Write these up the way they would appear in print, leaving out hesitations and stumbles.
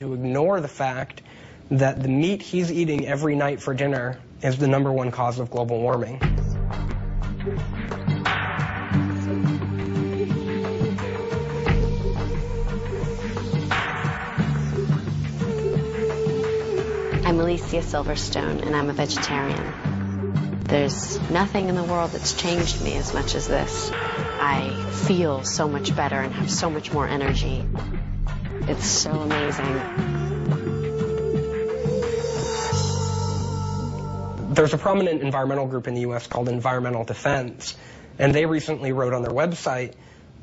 to ignore the fact that the meat he's eating every night for dinner is the #1 cause of global warming. I'm Alicia Silverstone, and I'm a vegetarian. There's nothing in the world that's changed me as much as this. I feel so much better and have so much more energy. It's so amazing. There's a prominent environmental group in the U.S. called Environmental Defense, and they recently wrote on their website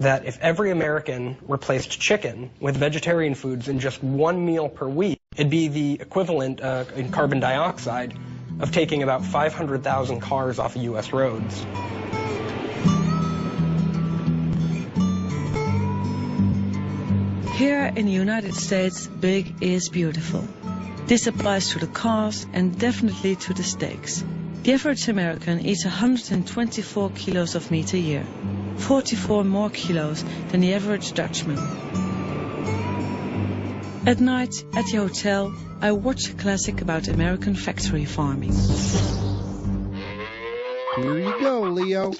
that if every American replaced chicken with vegetarian foods in just one meal per week, it'd be the equivalent in carbon dioxide of taking about 500,000 cars off of U.S. roads. Here in the United States, big is beautiful. This applies to the cars and definitely to the steaks. The average American eats 124 kilos of meat a year, 44 more kilos than the average Dutchman. At night, at the hotel, I watch a classic about American factory farming. Here you go, Leo.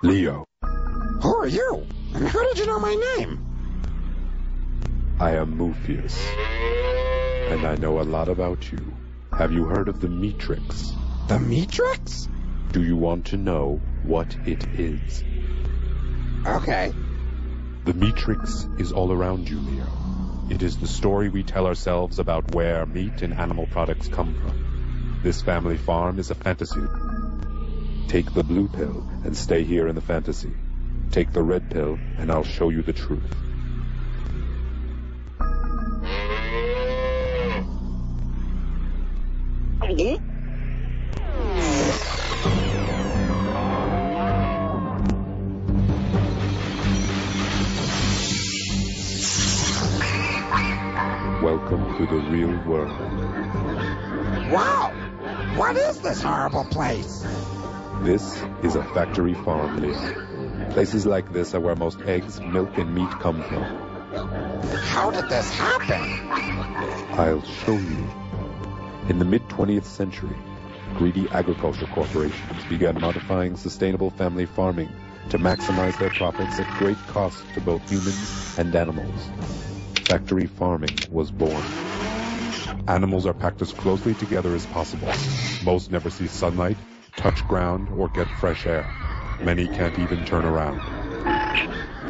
Leo. Who are you? And how did you know my name? I am Mufius, and I know a lot about you. Have you heard of the Matrix? The Matrix? Do you want to know what it is? Okay. The Matrix is all around you, Leo. It is the story we tell ourselves about where meat and animal products come from. This family farm is a fantasy. Take the blue pill and stay here in the fantasy. Take the red pill and I'll show you the truth. Welcome to the real world. Wow! What is this horrible place? This is a factory farm, Leo. Places like this are where most eggs, milk, and meat come from. How did this happen? I'll show you. In the mid-20th century, greedy agriculture corporations began modifying sustainable family farming to maximize their profits at great cost to both humans and animals. Factory farming was born. Animals are packed as closely together as possible. Most never see sunlight, touch ground, or get fresh air. Many can't even turn around.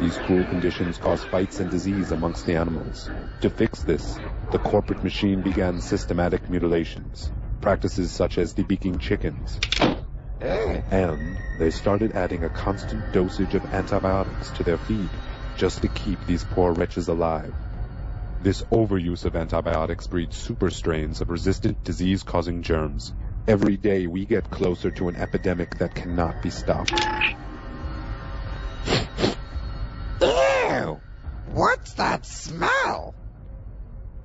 These cruel conditions cause fights and disease amongst the animals. To fix this, the corporate machine began systematic mutilations, practices such as debeaking chickens. And they started adding a constant dosage of antibiotics to their feed, just to keep these poor wretches alive. This overuse of antibiotics breeds super strains of resistant disease-causing germs. Every day we get closer to an epidemic that cannot be stopped. Ew! What's that smell?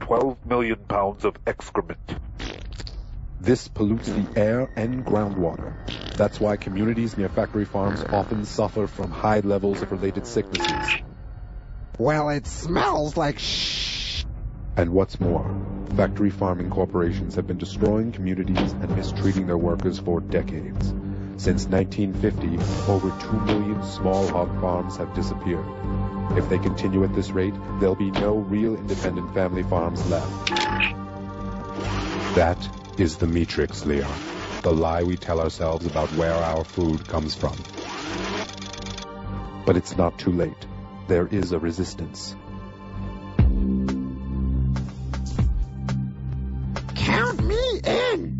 12 million pounds of excrement. This pollutes the air and groundwater. That's why communities near factory farms often suffer from high levels of related sicknesses. Well, it smells like shh. And what's more, factory farming corporations have been destroying communities and mistreating their workers for decades. Since 1950, over 2 million small hog farms have disappeared. If they continue at this rate, there'll be no real independent family farms left. That is the Matrix, Leon. The lie we tell ourselves about where our food comes from. But it's not too late. There is a resistance. Count me in!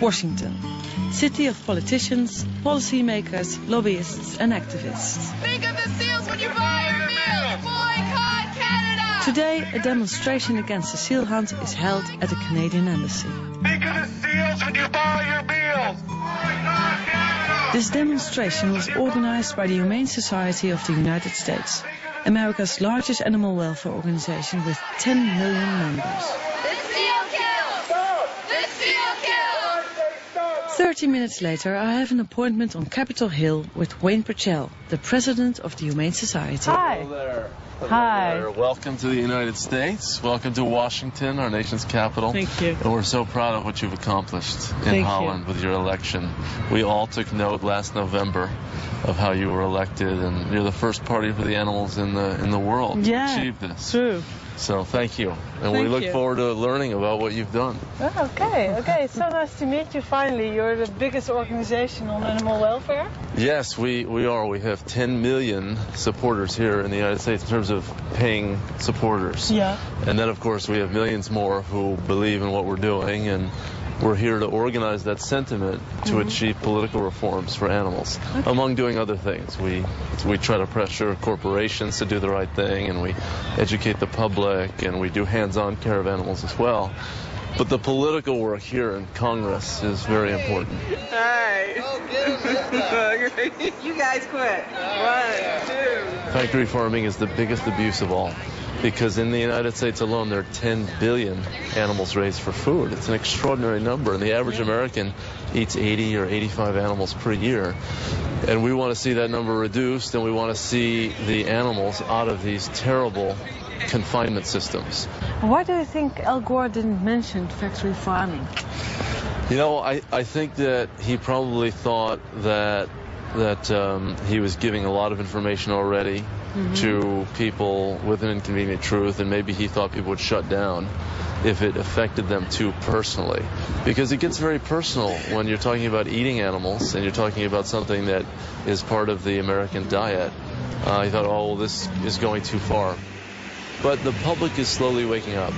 Washington, city of politicians, policymakers, lobbyists and activists. Think of the seals when you buy your meal! Boycott Canada! Today, a demonstration against the seal hunt is held at the Canadian Embassy. Think of the seals when you buy your meals! Boycott Canada! This demonstration was organized by the Humane Society of the United States, America's largest animal welfare organization with 10 million members. This seal kills! This seal kills! 30 minutes later, I have an appointment on Capitol Hill with Wayne Purcell, the president of the Humane Society. Hi. Hello there. Hi. Hello there. Welcome to the United States. Welcome to Washington, our nation's capital. Thank you. And we're so proud of what you've accomplished in Thank Holland with your election. We all took note last November of how you were elected, and you're the first party for the animals in the world to achieve this. True. So thank you. And we Thank look you. forward to learning about what you've done. Oh, okay. It's so nice to meet you finally. You're the biggest organization on animal welfare. Yes, we are. We have 10 million supporters here in the United States in terms of paying supporters. Yeah. And then, of course, we have millions more who believe in what we're doing, and we're here to organize that sentiment to achieve political reforms for animals, among doing other things. We try to pressure corporations to do the right thing, and we educate the public, and we do hands-on care of animals as well. But the political work here in Congress is very important. Hi. You guys quit. 1, 2. Factory farming is the biggest abuse of all, because in the United States alone there are 10 billion animals raised for food. It's an extraordinary number, and the average American eats 80 or 85 animals per year. And we want to see that number reduced, and we want to see the animals out of these terrible confinement systems. Why do you think Al Gore didn't mention factory farming? You know, I think that he probably thought that he was giving a lot of information already to people with an inconvenient truth, and maybe he thought people would shut down if it affected them too personally. Because it gets very personal when you're talking about eating animals and you're talking about something that is part of the American diet. He thought, oh, well, this is going too far. But the public is slowly waking up.